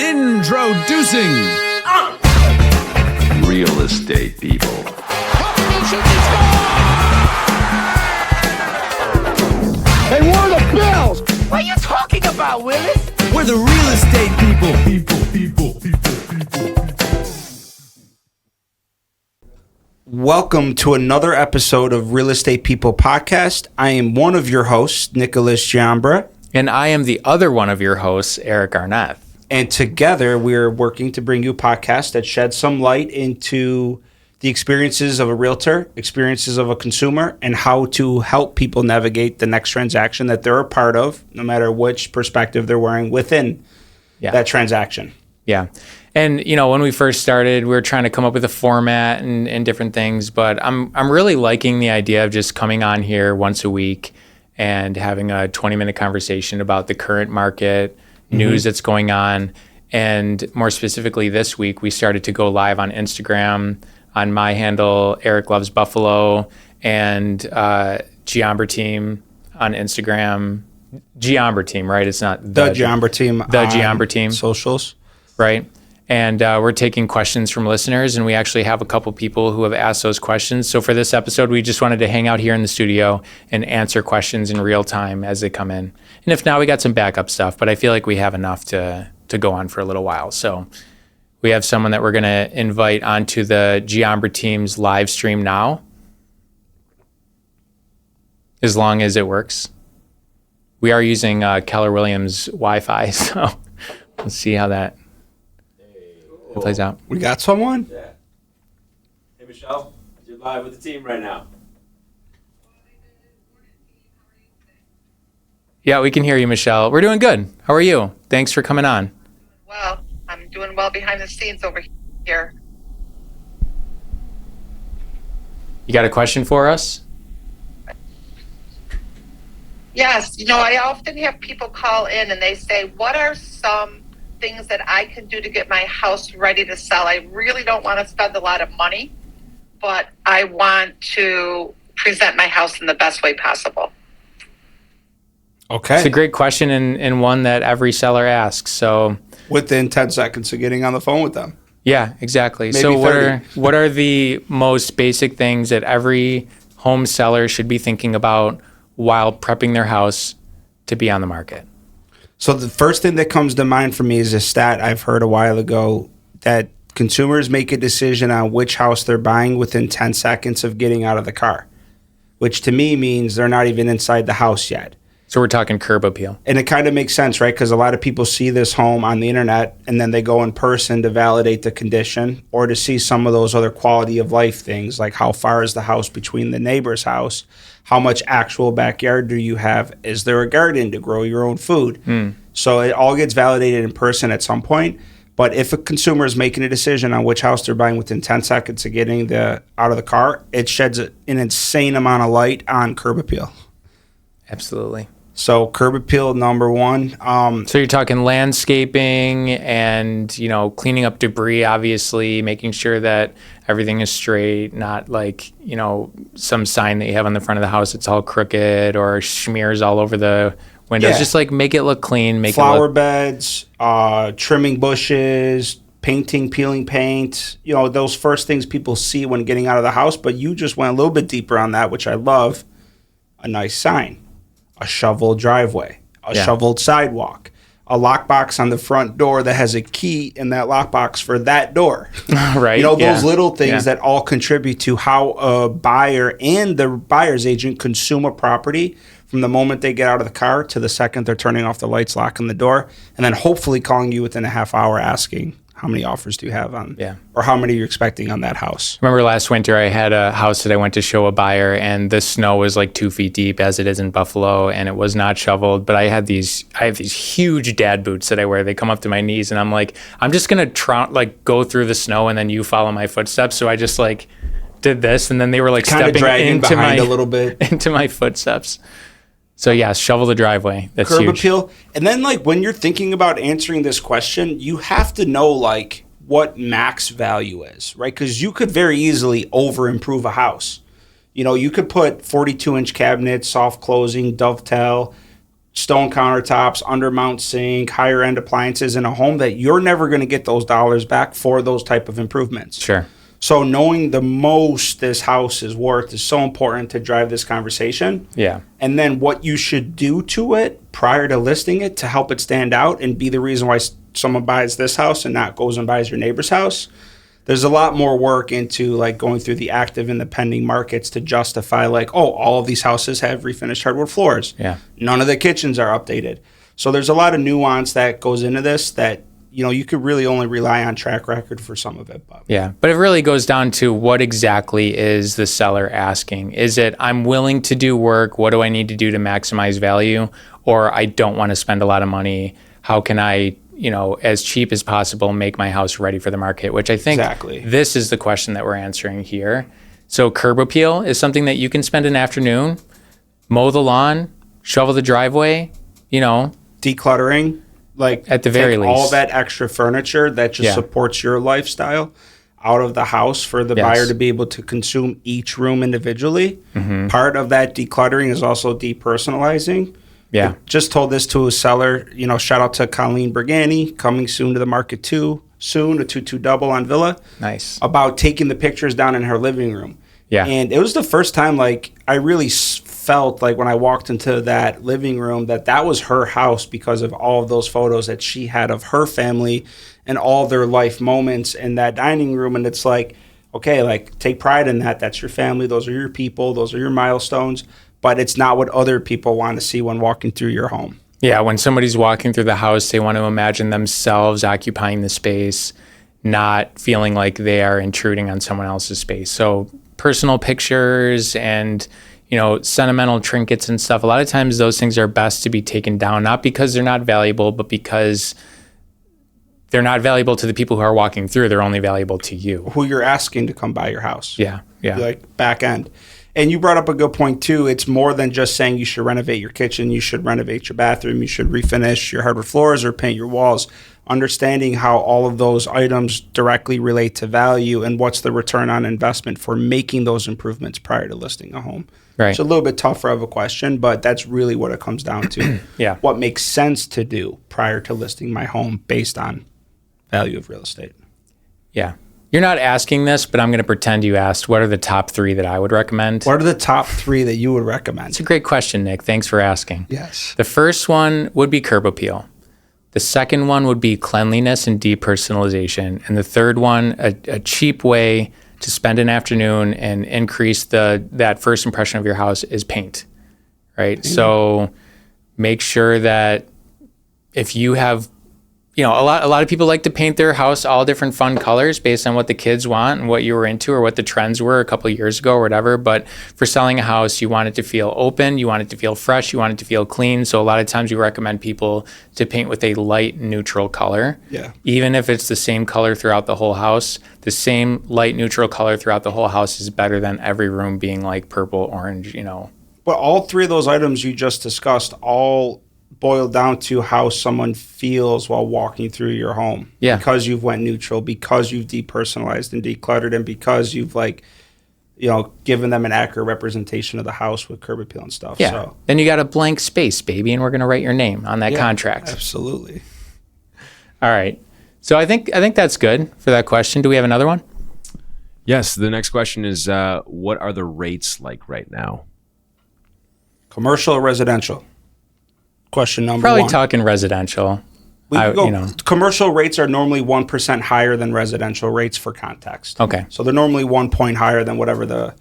Introducing Real estate people. Hey, we're the Bills! What are you talking about, Willis? We're the real estate people. Welcome to another episode of Real Estate People Podcast. I am one of your hosts, Nicholas Giambra. And I am the other one of your hosts, Eric Arnett. And together we're working to bring you a podcast that sheds some light into the experiences of a realtor, experiences of a consumer, and how to help people navigate the next transaction that they're a part of, no matter which perspective they're wearing within that transaction. Yeah. And, you know, when we first started, we were trying to come up with a format and different things, but I'm really liking the idea of just coming on here once a week and having a 20-minute conversation about the current market, news that's going on. And more specifically this week, we started to go live on Instagram on my handle, Eric Loves Buffalo, and Giambra Team on Instagram. Giambra Team, right? It's not the Giambra Team. The Giambra Team. Socials. Right. And we're taking questions from listeners, and we actually have a couple people who have asked those questions. So for this episode, we just wanted to hang out here in the studio and answer questions in real time as they come in. And if not, we got some backup stuff, but I feel like we have enough to go on for a little while. So we have someone that we're going to invite onto the Giambra Team's live stream now, as long as it works. We are using Keller Williams Wi-Fi, so let's see how that plays out. We got someone? Yeah. Hey, Michelle, you're live with the team right now. Yeah, we can hear you, Michelle. We're doing good. How are you? Thanks for coming on. Well, I'm doing well behind the scenes over here. You got a question for us? Yes, you know, I often have people call in and they say, what are some things that I can do to get my house ready to sell? I really don't want to spend a lot of money, but I want to present my house in the best way possible. Okay. It's a great question and one that every seller asks. So within 10 seconds of getting on the phone with them. Yeah, exactly. Maybe so 30. what are the most basic things that every home seller should be thinking about while prepping their house to be on the market? So the first thing that comes to mind for me is a stat I've heard a while ago that consumers make a decision on which house they're buying within 10 seconds of getting out of the car, which to me means they're not even inside the house yet. So we're talking curb appeal. And it kind of makes sense, right? Because a lot of people see this home on the internet and then they go in person to validate the condition or to see some of those other quality of life things, like how far is the house between the neighbor's house? How much actual backyard do you have? Is there a garden to grow your own food? So it all gets validated in person at some point. But if a consumer is making a decision on which house they're buying within 10 seconds of getting out of the car, it sheds an insane amount of light on curb appeal. Absolutely. So curb appeal, number one. So you're talking landscaping and, you know, cleaning up debris, obviously, making sure that everything is straight, not like, you know, some sign that you have on the front of the house that's all crooked or smears all over the windows. Yeah. Just like make it look clean. Flower beds, trimming bushes, painting, peeling paint. You know, those first things people see when getting out of the house. But you just went a little bit deeper on that, which I love. A nice sign. A shoveled driveway, a shoveled sidewalk, a lockbox on the front door that has a key in that lockbox for that door. Right. You know, those little things that all contribute to how a buyer and the buyer's agent consume a property from the moment they get out of the car to the second they're turning off the lights, locking the door, and then hopefully calling you within a half hour asking, how many offers do you have on, or how many you're expecting on that house? Remember last winter I had a house that I went to show a buyer and the snow was like 2 feet deep as it is in Buffalo and it was not shoveled, but I have these huge dad boots that I wear. They come up to my knees and I'm like, I'm just going to go through the snow and then you follow my footsteps. So I just like did this and then they were like kind stepping of dragging into behind a little bit into my footsteps. So yeah, shovel the driveway. That's curb huge. appeal. And then like when you're thinking about answering this question, you have to know like what max value is, right? Because you could very easily over improve a house. You know, you could put 42-inch cabinets, soft closing, dovetail, stone countertops, undermount sink, higher end appliances in a home that you're never going to get those dollars back for those type of improvements. Sure. So knowing the most this house is worth is so important to drive this conversation. Yeah. And then what you should do to it prior to listing it to help it stand out and be the reason why someone buys this house and not goes and buys your neighbor's house. There's a lot more work into like going through the active and the pending markets to justify like, oh, all of these houses have refinished hardwood floors. Yeah. None of the kitchens are updated. So there's a lot of nuance that goes into this that, you know, you could really only rely on track record for some of it. But. Yeah. But it really goes down to what exactly is the seller asking? Is it, I'm willing to do work. What do I need to do to maximize value? Or I don't want to spend a lot of money. How can I, you know, as cheap as possible, make my house ready for the market, which I think this is the question that we're answering here. So curb appeal is something that you can spend an afternoon, mow the lawn, shovel the driveway, you know. Decluttering, like at the very least. All that extra furniture that just supports your lifestyle out of the house for the buyer to be able to consume each room individually. Mm-hmm. Part of that decluttering is also depersonalizing. Yeah. I just told this to a seller, you know, shout out to Colleen Bergani, coming soon to the market too, soon, a 2-2 double on Villa. Nice. About taking the pictures down in her living room. Yeah. And it was the first time, like, I really felt like when I walked into that living room that was her house because of all of those photos that she had of her family and all their life moments in that dining room. And it's like, okay, like, take pride in that. That's your family. Those are your people. Those are your milestones. But it's not what other people want to see when walking through your home. Yeah, when somebody's walking through the house, they want to imagine themselves occupying the space, not feeling like they are intruding on someone else's space. So personal pictures and, you know, sentimental trinkets and stuff, a lot of times those things are best to be taken down, not because they're not valuable, but because they're not valuable to the people who are walking through. They're only valuable to you. Who you're asking to come by your house. Yeah, yeah. Like back end. And you brought up a good point, too. It's more than just saying you should renovate your kitchen, you should renovate your bathroom, you should refinish your hardwood floors or paint your walls. Understanding how all of those items directly relate to value and what's the return on investment for making those improvements prior to listing a home. Right. It's a little bit tougher of a question, but that's really what it comes down to. Yeah. What makes sense to do prior to listing my home based on value of real estate. Yeah. You're not asking this, but I'm going to pretend you asked. What are the top 3 that I would recommend? What are the top 3 that you would recommend? It's a great question, Nick. Thanks for asking. Yes. The first one would be curb appeal. The second one would be cleanliness and depersonalization. And the third one, a cheap way to spend an afternoon and increase that first impression of your house is paint, right? Mm-hmm. So make sure that if you have, you know, a lot of people like to paint their house all different fun colors based on what the kids want and what you were into or what the trends were a couple of years ago or whatever. But for selling a house, you want it to feel open, you want it to feel fresh, you want it to feel clean. So a lot of times we recommend people to paint with a light neutral color. Yeah. Even if it's the same color throughout the whole house, the same light neutral color throughout the whole house is better than every room being like purple, orange, you know. But all 3 of those items you just discussed all boil down to how someone feels while walking through your home. Yeah. Because you've went neutral, because you've depersonalized and decluttered, and because you've, like, you know, given them an accurate representation of the house with curb appeal and stuff. Yeah. So. Then you got a blank space, baby, and we're going to write your name on that contract. Absolutely. All right. So I think that's good for that question. Do we have another one? Yes. The next question is, what are the rates like right now? Commercial or residential? Question number Probably 1. talking residential. Commercial rates are normally 1% higher than residential rates for context. Okay. So they're normally 1 point higher than whatever the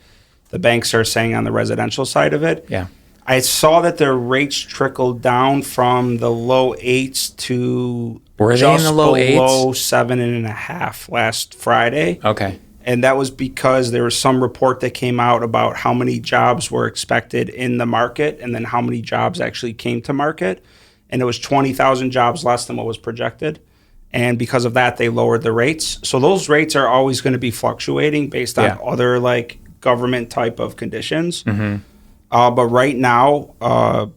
banks are saying on the residential side of it. Yeah. I saw that their rates trickled down from the low 8s to Were they in the low 8s? below 7.5 last Friday. Okay. And that was because there was some report that came out about how many jobs were expected in the market and then how many jobs actually came to market. And it was 20,000 jobs less than what was projected. And because of that, they lowered the rates. So those rates are always going to be fluctuating based on other, like, government type of conditions. Mm-hmm. But right now, low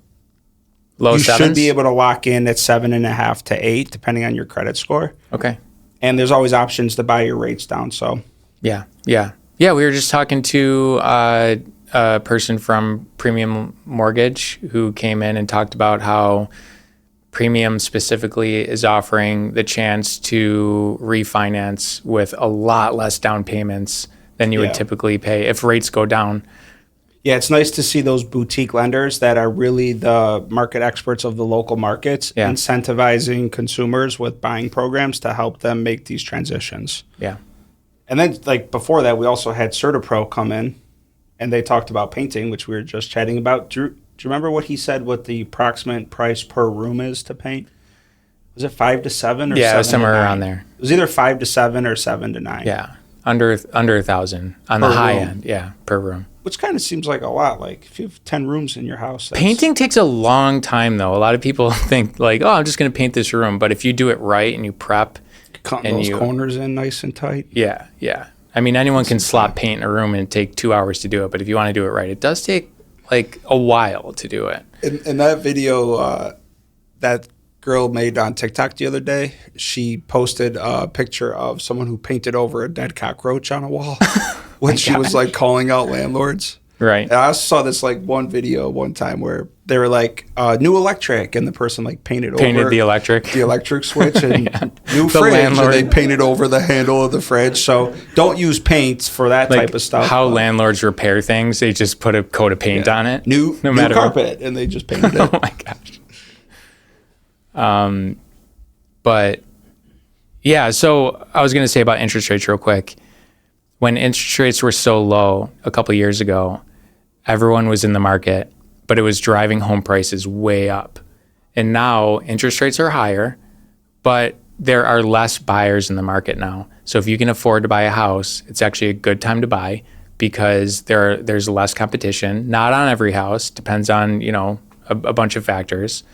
you 7s? should be able to lock in at 7.5 to 8, depending on your credit score. Okay. And there's always options to buy your rates down. So Yeah. We were just talking to a person from Premium Mortgage who came in and talked about how Premium specifically is offering the chance to refinance with a lot less down payments than you would typically pay if rates go down. Yeah, it's nice to see those boutique lenders that are really the market experts of the local markets, incentivizing consumers with buying programs to help them make these transitions. Yeah. And then, like, before that, we also had CertaPro come in, and they talked about painting, which we were just chatting about. Do you remember what he said, what the approximate price per room is to paint? Was it 5 to 7 or 7 it was somewhere to 9? around there. It was either 5 to 7 or 7 to 9. Yeah. Under 1,000 on the high end. Yeah, per room. Which kind of seems like a lot. Like, if you have 10 rooms in your house. Painting takes a long time, though. A lot of people think, like, oh, I'm just going to paint this room. But if you do it right and you prep. Cutting those corners in nice and tight. Yeah, yeah. I mean, anyone can slop paint in a room and take 2 hours to do it. But if you want to do it right, it does take, like, a while to do it. In that video that girl made on TikTok the other day, she posted a picture of someone who painted over a dead cockroach on a wall when she was like calling out landlords. Right. And I also saw this like one video one time where they were like new electric, and the person like painted over the electric switch and new fridge, landlord. and they painted over the handle of the fridge. So don't use paints for that type of stuff. How landlords repair things, they just put a coat of paint on it. New carpet, and they just painted it. Oh my gosh. But yeah, so I was going to say about interest rates real quick. When interest rates were so low a couple of years ago, everyone was in the market, but it was driving home prices way up. And now interest rates are higher, but there are less buyers in the market now. So if you can afford to buy a house, it's actually a good time to buy because there's less competition. Not on every house, depends on, a bunch of factors.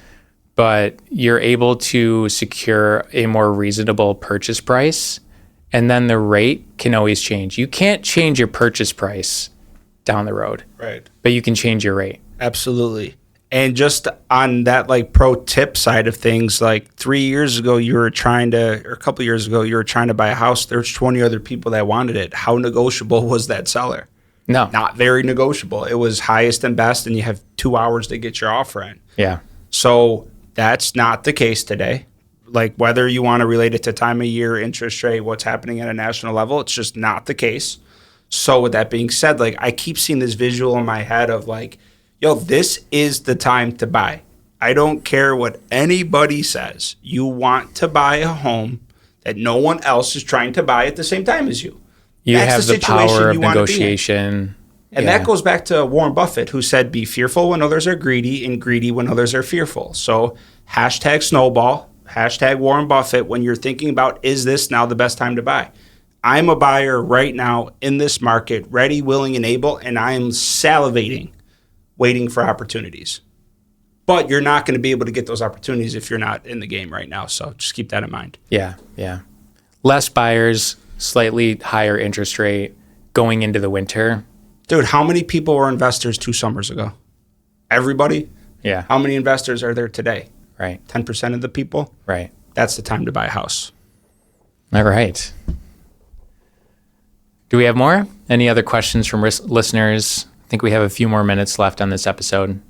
But you're able to secure a more reasonable purchase price, and then the rate can always change. You can't change your purchase price down the road, right? But you can change your rate. Absolutely. And just on that like pro tip side of things, like 3 years ago, or a couple years ago, you were trying to buy a house. There's 20 other people that wanted it. How negotiable was that seller? No. Not very negotiable. It was highest and best, and you have 2 hours to get your offer in. Yeah. So that's not the case today. Like, whether you want to relate it to time of year, interest rate, what's happening at a national level, it's just not the case. So with that being said, like, I keep seeing this visual in my head of like, yo, this is the time to buy. I don't care what anybody says. You want to buy a home that no one else is trying to buy at the same time as you. You have the power of negotiation. And that goes back to Warren Buffett, who said, be fearful when others are greedy and greedy when others are fearful. So hashtag snowball, hashtag Warren Buffett, when you're thinking about, is this now the best time to buy? I'm a buyer right now in this market, ready, willing, and able, and I am salivating, waiting for opportunities. But you're not going to be able to get those opportunities if you're not in the game right now. So just keep that in mind. Yeah, yeah. Less buyers, slightly higher interest rate going into the winter. Dude, how many people were investors 2 summers ago? Everybody? Yeah. How many investors are there today? Right. 10% of the people? Right. That's the time to buy a house. All right. Do we have more? Any other questions from listeners? I think we have a few more minutes left on this episode.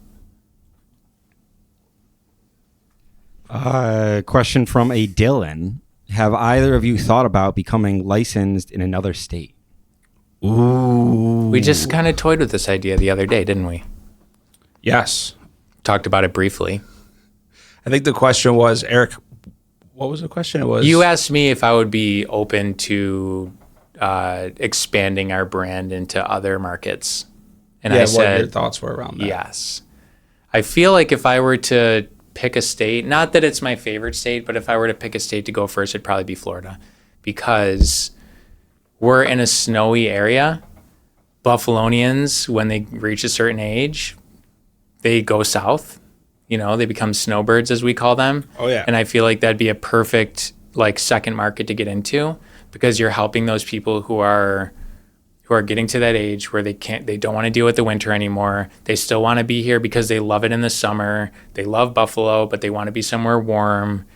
Question from a Dylan. Have either of you thought about becoming licensed in another state? Ooh. We just kind of toyed with this idea the other day, didn't we? Yes. Talked about it briefly. I think the question was, Eric, what was the question? It was, you asked me if I would be open to expanding our brand into other markets. And I said, what your thoughts were around that. Yes. I feel like if I were to pick a state, not that it's my favorite state, but if I were to pick a state to go first, it'd probably be Florida, because we're in a snowy area. Buffalonians, when they reach a certain age, they go south. They become snowbirds, as we call them. Oh, yeah. And I feel like that'd be a perfect second market to get into, because you're helping those people who are getting to that age where they don't want to deal with the winter anymore. They still want to be here because they love it in the summer. They love Buffalo, but they want to be somewhere warm.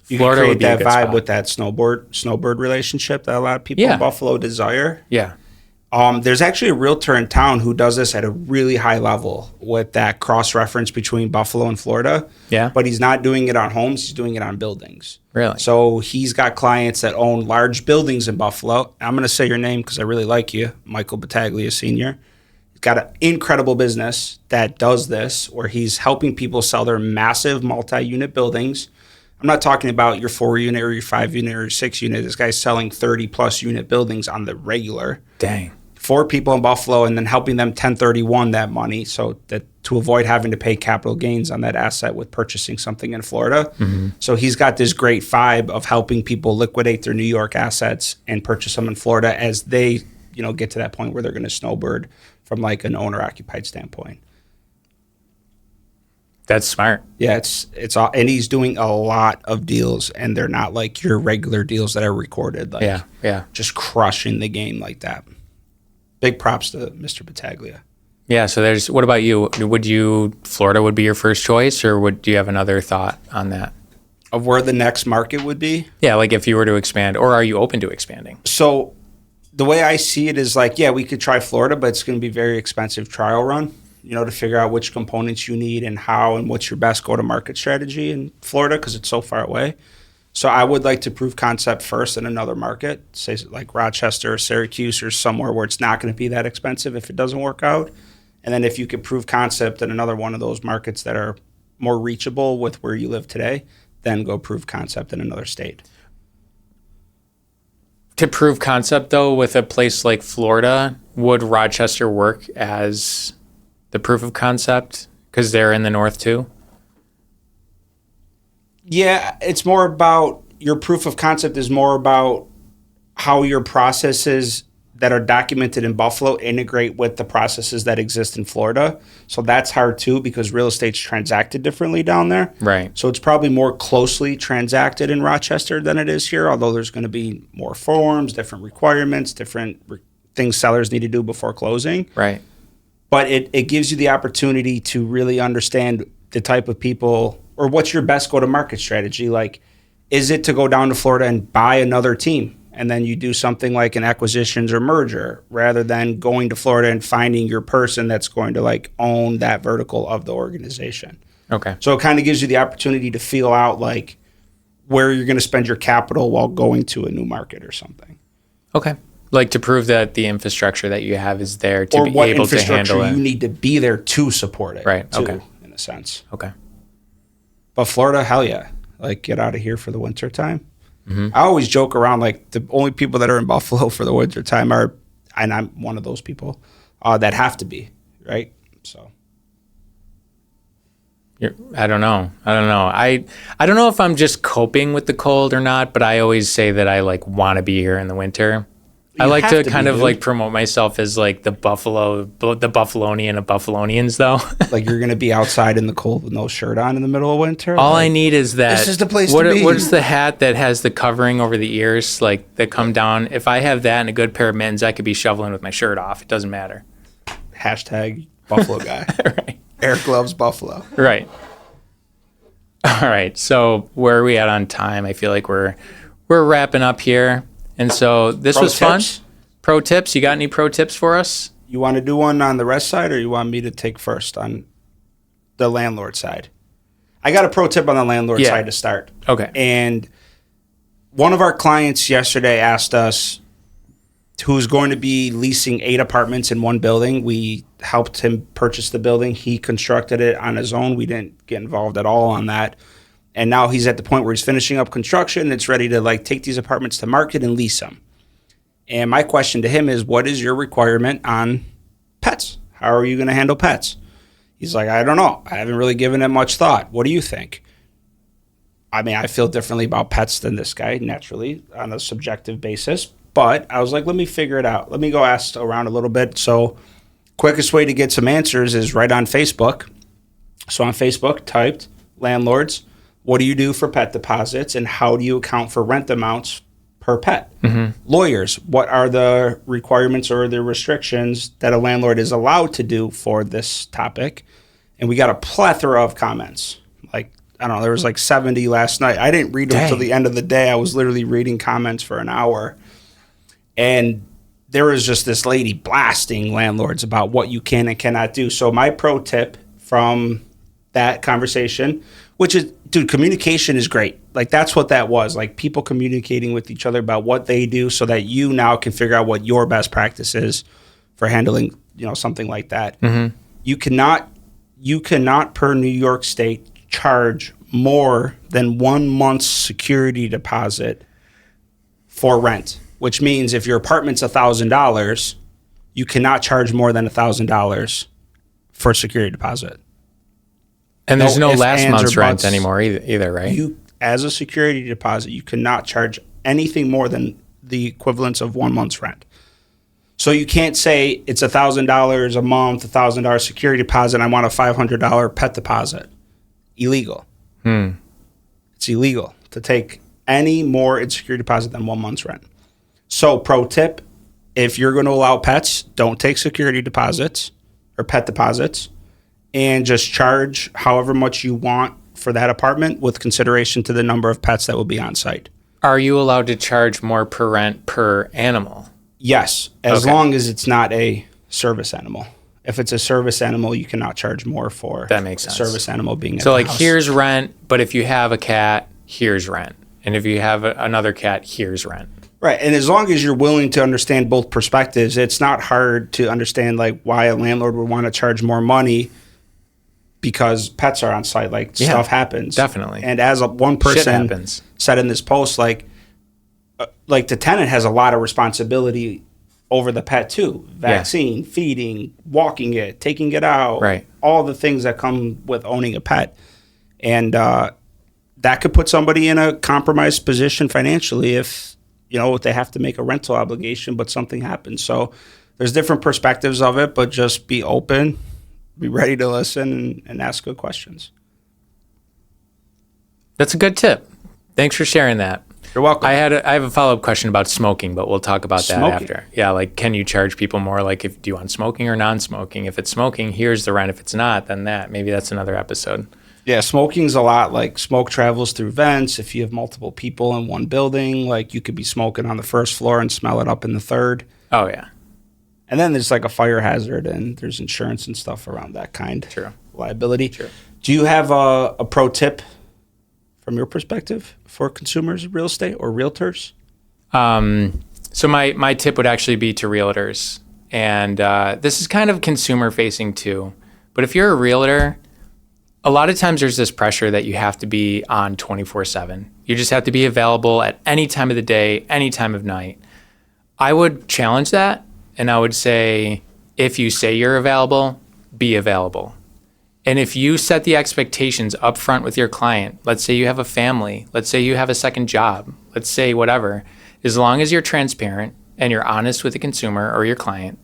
Florida would create that vibe with that snowbird relationship that a lot of people in Buffalo desire. Yeah. There's actually a realtor in town who does this at a really high level with that cross-reference between Buffalo and Florida. Yeah. But he's not doing it on homes. He's doing it on buildings. Really? So he's got clients that own large buildings in Buffalo. I'm going to say your name because I really like you, Michael Battaglia Sr. He's got an incredible business that does this where he's helping people sell their massive multi-unit buildings. I'm not talking about your 4-unit or your 5-unit or your 6-unit. This guy's selling 30-plus unit buildings on the regular. Dang. For people in Buffalo and then helping them 1031 that money so that to avoid having to pay capital gains on that asset with purchasing something in Florida. Mm-hmm. So he's got this great vibe of helping people liquidate their New York assets and purchase them in Florida as they, get to that point where they're going to snowbird from like an owner occupied standpoint. That's smart. Yeah, it's all, and he's doing a lot of deals and they're not like your regular deals that are recorded. Like just crushing the game like that. Big props to Mr. Battaglia. Yeah. So what about you? Florida would be your first choice, or do you have another thought on that? Of where the next market would be? Yeah. Like if you were to expand, or are you open to expanding? So the way I see it is like, yeah, we could try Florida, but it's going to be a very expensive trial run, to figure out which components you need and how and what's your best go-to-market strategy in Florida because it's so far away. So I would like to prove concept first in another market, say like Rochester or Syracuse or somewhere where it's not going to be that expensive if it doesn't work out. And then if you could prove concept in another one of those markets that are more reachable with where you live today, then go prove concept in another state. To prove concept, though, with a place like Florida, would Rochester work as the proof of concept because they're in the north too? Yeah, it's more about your proof of concept is more about how your processes that are documented in Buffalo integrate with the processes that exist in Florida. So that's hard too because real estate's transacted differently down there. Right. So it's probably more closely transacted in Rochester than it is here, although there's going to be more forms, different requirements, different things sellers need to do before closing. Right. But it gives you the opportunity to really understand the type of people or what's your best go-to-market strategy. Like, is it to go down to Florida and buy another team? And then you do something like an acquisitions or merger rather than going to Florida and finding your person that's going to like own that vertical of the organization. Okay. So it kind of gives you the opportunity to feel out like where you're going to spend your capital while going to a new market or something. Okay. Like to prove that the infrastructure that you have is there to or be what able to handle infrastructure it. you need to be there to support it. Right. Too, Okay. in a sense. Okay. But Florida, hell yeah. Like get out of here for the winter time. Mm-hmm. I always joke around like the only people that are in Buffalo for the winter time are, and I'm one of those people, that have to be, right? So. I don't know. I don't know if I'm just coping with the cold or not, but I always say that I like want to be here in the winter. I like to kind of like promote myself as like the Buffalonian of Buffalonians, though. Like you're gonna be outside in the cold with no shirt on in the middle of winter. All I need is that. This is the place to be. What's the hat that has the covering over the ears, like that come down? If I have that and a good pair of mittens, I could be shoveling with my shirt off. It doesn't matter. Hashtag Buffalo guy. Right. Eric loves Buffalo. Right. All right. So where are we at on time? I feel like we're wrapping up here. And so this was fun. Pro tips. You got any pro tips for us? You want to do one on the rest side or you want me to take first on the landlord side? I got a pro tip on the landlord side to start. Okay. And one of our clients yesterday asked us who's going to be leasing 8 apartments in one building. We helped him purchase the building. He constructed it on his own. We didn't get involved at all on that. And now he's at the point where he's finishing up construction and it's ready to like take these apartments to market and lease them. And my question to him is, what is your requirement on pets? How are you going to handle pets? He's like, I don't know. I haven't really given it much thought. What do you think? I mean, I feel differently about pets than this guy, naturally, on a subjective basis. But I was like, let me figure it out. Let me go ask around a little bit. So quickest way to get some answers is right on Facebook. So on Facebook, typed landlords. What do you do for pet deposits and how do you account for rent amounts per pet? Mm-hmm. Lawyers, what are the requirements or the restrictions that a landlord is allowed to do for this topic? And we got a plethora of comments. Like, I don't know, there was like 70 last night. I didn't read them until the end of the day. I was literally reading comments for an hour. And there was just this lady blasting landlords about what you can and cannot do. So my pro tip from that conversation, which is, dude, communication is great. Like, that's what that was. Like, people communicating with each other about what they do so that you now can figure out what your best practice is for handling, something like that. Mm-hmm. You cannot per New York State charge more than 1 month's security deposit for rent, which means if your apartment's $1,000, you cannot charge more than $1,000 for security deposit. And there's no ifs, last ands, month's or rent buts. anymore either, right? You, as a security deposit, you cannot charge anything more than the equivalence of 1 month's rent. So you can't say it's $1,000 a month, $1,000 security deposit, and I want a $500 pet deposit. Illegal. It's illegal to take any more in security deposit than 1 month's rent. So pro tip, if you're going to allow pets, don't take security deposits or pet deposits, and just charge however much you want for that apartment with consideration to the number of pets that will be on site. Are you allowed to charge more per rent per animal? Yes, as Okay. long as it's not a service animal. If it's a service animal, you cannot charge more for That makes a sense. service animal being at So the like house. here's rent, but if you have a cat, here's rent. And if you have another cat, here's rent. Right, and as long as you're willing to understand both perspectives, it's not hard to understand like why a landlord would want to charge more money because pets are on site. Like, Yeah, stuff happens. definitely. And as one Shit person happens. said in this post, like the tenant has a lot of responsibility over the pet too. Vaccine, feeding, walking it, taking it out. Right. All the things that come with owning a pet. And that could put somebody in a compromised position financially if they have to make a rental obligation, but something happens. So there's different perspectives of it, but just be open, be ready to listen, and ask good questions. That's a good tip. Thanks for sharing that. You're welcome. I have a follow-up question about smoking, but we'll talk about that Smoking? after. Yeah, like can you charge people more? Like, do you want smoking or non-smoking? If it's smoking, here's the rent. If it's not, then that. Maybe that's another episode. Yeah, smoking's a lot. Like, smoke travels through vents. If you have multiple people in one building, like, you could be smoking on the first floor and smell it up in the third. Oh yeah, And then there's like a fire hazard, and there's insurance and stuff around that kind. True. Liability. True. Do you have a pro tip from your perspective for consumers of real estate or realtors? So my tip would actually be to realtors, and this is kind of consumer facing too. But if you're a realtor, a lot of times there's this pressure that you have to be on 24/7. You just have to be available at any time of the day, any time of night. I would challenge that, and I would say, if you say you're available, be available. And if you set the expectations up front with your client, let's say you have a family, let's say you have a second job, let's say whatever, as long as you're transparent and you're honest with the consumer or your client,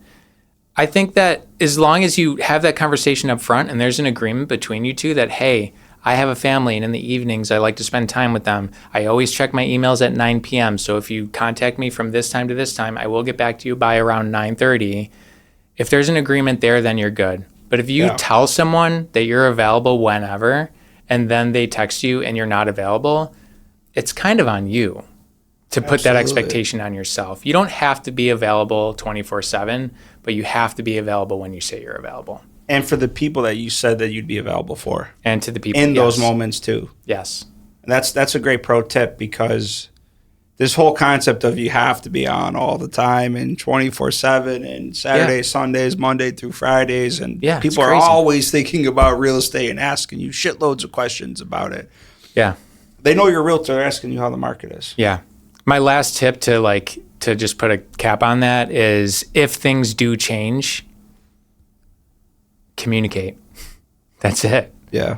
I think that as long as you have that conversation up front and there's an agreement between you two that, hey, I have a family and in the evenings I like to spend time with them. I always check my emails at 9 p.m. So if you contact me from this time to this time, I will get back to you by around 9:30. If there's an agreement there, then you're good. But if you tell someone that you're available whenever and then they text you and you're not available, it's kind of on you to put that expectation on yourself. You don't have to be available 24/7, but you have to be available when you say you're available. And for the people that you said that you'd be available for. And to the people In those moments too. Yes. And that's a great pro tip, because this whole concept of you have to be on all the time and 24/7 and Saturdays, Sundays, Monday through Fridays. And Yeah, it's people are crazy. always thinking about real estate and asking you shitloads of questions about it. Yeah. They know you're a realtor, they're asking you how the market is. Yeah. My last tip to just put a cap on that is, if things do change, communicate. That's it. Yeah.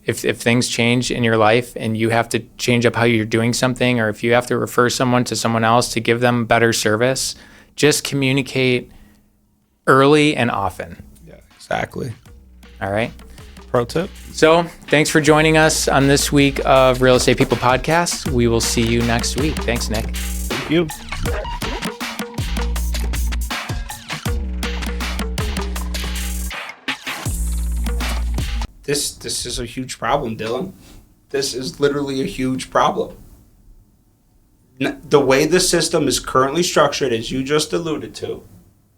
If things change in your life and you have to change up how you're doing something, or if you have to refer someone to someone else to give them better service, just communicate early and often. Yeah, exactly. All right. Pro tip. So thanks for joining us on this week of Real Estate People Podcast. We will see you next week. Thanks, Nick. Thank you. This is a huge problem, Dylan. This is literally a huge problem. The way the system is currently structured, as you just alluded to,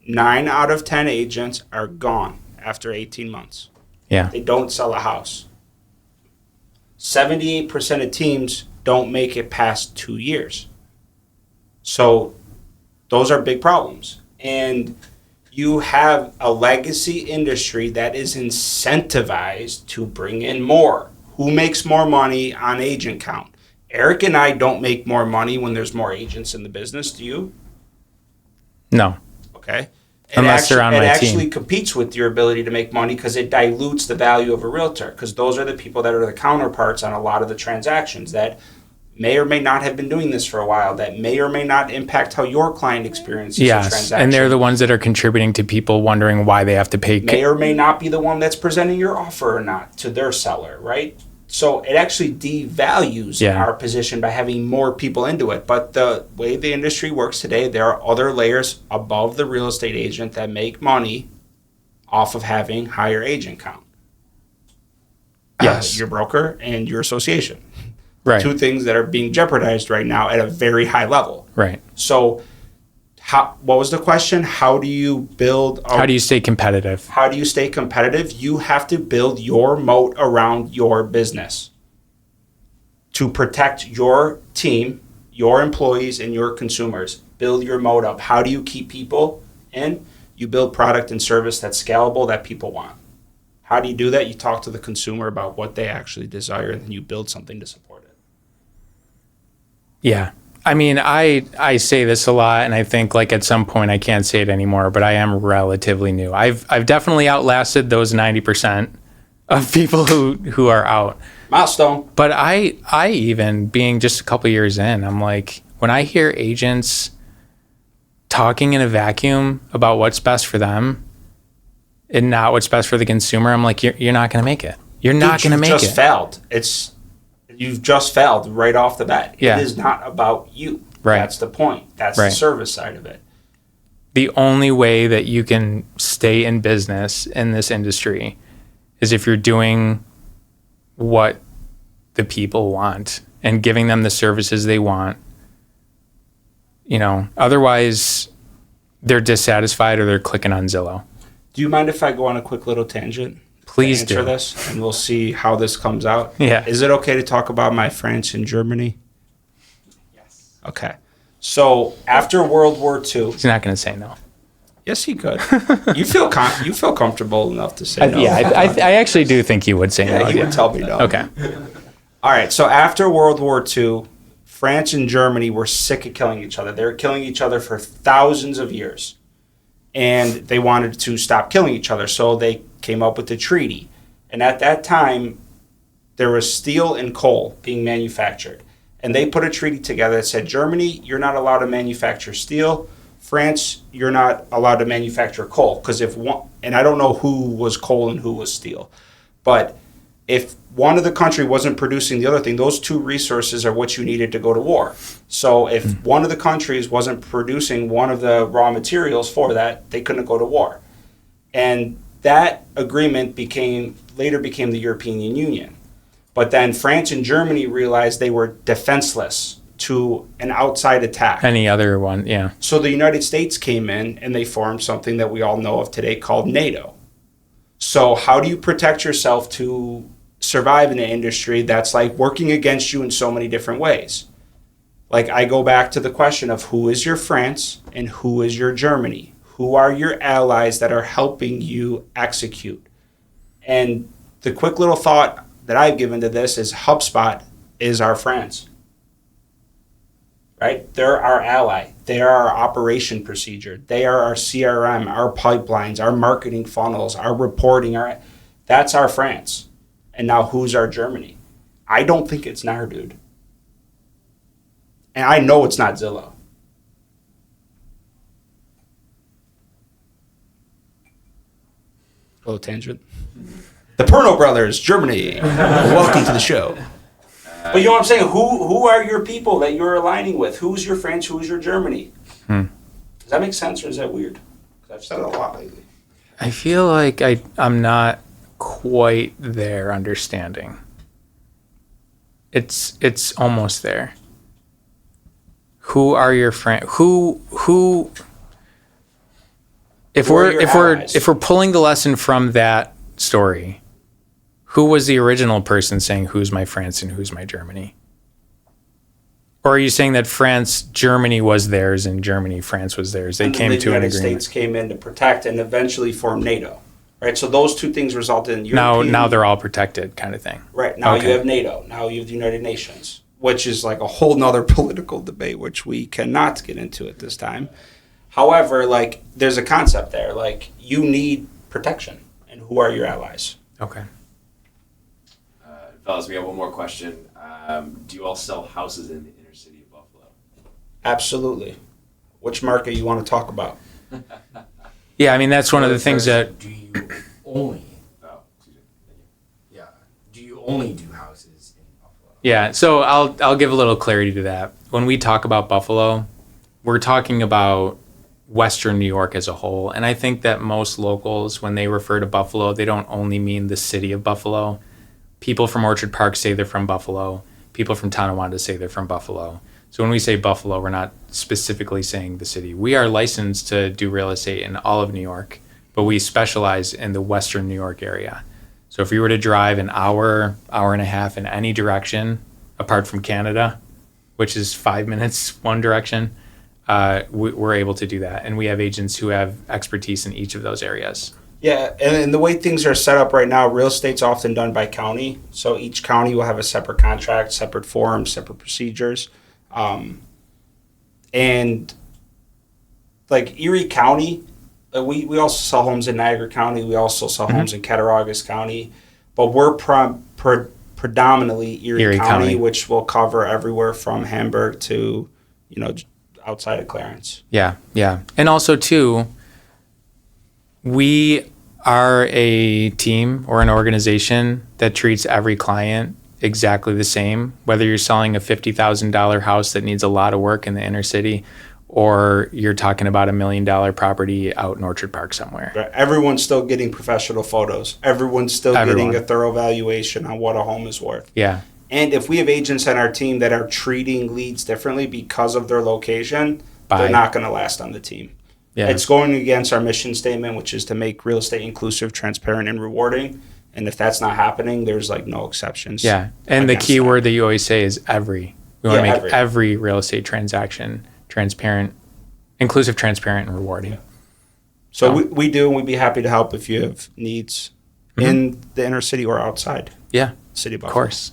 9 out of 10 agents are gone after 18 months. Yeah. They don't sell a house. 78% of teams don't make it past 2 years. So those are big problems. And you have a legacy industry that is incentivized to bring in more. Who makes more money on agent count? Eric and I don't make more money when there's more agents in the business. Do you? No. Okay. Unless they're on my team. It actually competes with your ability to make money because it dilutes the value of a realtor, because those are the people that are the counterparts on a lot of the transactions that may or may not have been doing this for a while, that may or may not impact how your client experiences a transaction. And they're the ones that are contributing to people wondering why they have to pay. May or may not be the one that's presenting your offer or not to their seller, right? So it actually devalues our position by having more people into it. But the way the industry works today, there are other layers above the real estate agent that make money off of having higher agent count. Yes. Your broker and your association. Right. Two things that are being jeopardized right now at a very high level. Right. So what was the question? How do you build? How do you stay competitive? How do you stay competitive? You have to build your moat around your business to protect your team, your employees, and your consumers. Build your moat up. How do you keep people in? You build product and service that's scalable, that people want. How do you do that? You talk to the consumer about what they actually desire, and then you build something to support it. Yeah. I mean, I say this a lot, and I think like at some point I can't say it anymore, but I am relatively new. I've definitely outlasted those 90% of people who are out. Milestone. But I even, being just a couple years in, I'm like, when I hear agents talking in a vacuum about what's best for them and not what's best for the consumer, I'm like, you're not going to make it. You're not going to make it. You just failed. You've just failed right off the bat. Yeah. It is not about you. Right. That's the point. That's the service side of it. The only way that you can stay in business in this industry is if you're doing what the people want and giving them the services they want. You know, otherwise they're dissatisfied or they're clicking on Zillow. Do you mind if I go on a quick little tangent? Please answer do. this, and we'll see how this comes out. Yeah. Is it okay to talk about my France in Germany? Yes. Okay. So after World War II, He's not going to say no. yes, he could. You feel comfortable enough to say no? I actually do think he would say no. He would tell me no. Okay. All right. So after World War II, France and Germany were sick of killing each other. They were killing each other for thousands of years. And they wanted to stop killing each other, so they came up with the treaty. And at that time, there was steel and coal being manufactured. And they put a treaty together that said, Germany, you're not allowed to manufacture steel. France, you're not allowed to manufacture coal. Because and I don't know who was coal and who was steel. But if one of the country wasn't producing the other thing, those two resources are what you needed to go to war. So if one of the countries wasn't producing one of the raw materials for that, they couldn't go to war. And that agreement later became the European Union. But then France and Germany realized they were defenseless to an outside attack. Any other one, yeah. So the United States came in and they formed something that we all know of today called NATO. So how do you protect yourself to survive in an industry that's like working against you in so many different ways? Like, I go back to the question of who is your France and who is your Germany? Who are your allies that are helping you execute? And the quick little thought that I've given to this is HubSpot is our France. Right? They're our ally. They are our operation procedure. They are our CRM, our pipelines, our marketing funnels, our reporting. That's our France. And now who's our Germany? I don't think it's NAR, dude. And I know it's not Zillow. Little tangent. The Perno Brothers, Germany. Welcome to the show. But you know what I'm saying? Who are your people that you're aligning with? Who's your France? Who's your Germany? Does that make sense, or is that weird? 'Cause I've said it a lot lately. I feel like I'm not quite there understanding. It's almost there. Who are your friends? Who? If Who are we're your if we're allies? if we're pulling the lesson from that story, who was the original person saying who's my France and who's my Germany? Or are you saying that France, Germany was theirs and Germany, France was theirs? They And then came the to an United agreement. States came in to protect and eventually form NATO. Right, so those two things resulted in Now European. they're all protected, kind of thing. Right, now Okay. you have NATO. Now you have the United Nations, which is like a whole nother political debate, which we cannot get into at this time. However, like there's a concept there. Like you need protection, and who are your allies? Okay. Fellas, we have one more question. Do you all sell houses in the inner city of Buffalo? Absolutely. Which market you want to talk about? Yeah, I mean that's one of the things that Do you only? Oh, excuse me. Thank you. Yeah. Do you only do houses in Buffalo? Yeah, so I'll give a little clarity to that. When we talk about Buffalo, we're talking about Western New York as a whole, and I think that most locals, when they refer to Buffalo, they don't only mean the city of Buffalo. People from Orchard Park say they're from Buffalo. People from Tonawanda say they're from Buffalo. So when we say Buffalo, we're not specifically saying the city. We are licensed to do real estate in all of New York, but we specialize in the Western New York area. So if you were to drive an hour, hour and a half in any direction, apart from Canada, which is 5 minutes one direction, we're able to do that. And we have agents who have expertise in each of those areas. Yeah, and the way things are set up right now, real estate's often done by county. So each county will have a separate contract, separate forms, separate procedures. And like Erie County, we also sell homes in Niagara County. We also sell homes in Cattaraugus County. But we're predominantly Erie County, which will cover everywhere from Hamburg to, outside of Clarence. Yeah, yeah. And also, too, we are a team or an organization that treats every client exactly the same, whether you're selling a $50,000 house that needs a lot of work in the inner city or you're talking about $1 million property out in Orchard Park somewhere. Right. Everyone's still getting professional photos. Everyone's still getting a thorough valuation on what a home is worth. Yeah. And if we have agents on our team that are treating leads differently because of their location, they're not going to last on the team. Yeah. It's going against our mission statement, which is to make real estate inclusive, transparent, and rewarding. And if that's not happening, there's like no exceptions. Yeah. And the key word that you always say is every. We want to make every real estate transaction transparent, inclusive, transparent, and rewarding. So we do, and we'd be happy to help if you have needs in the inner city or outside. Yeah. City of Buffalo. Of course.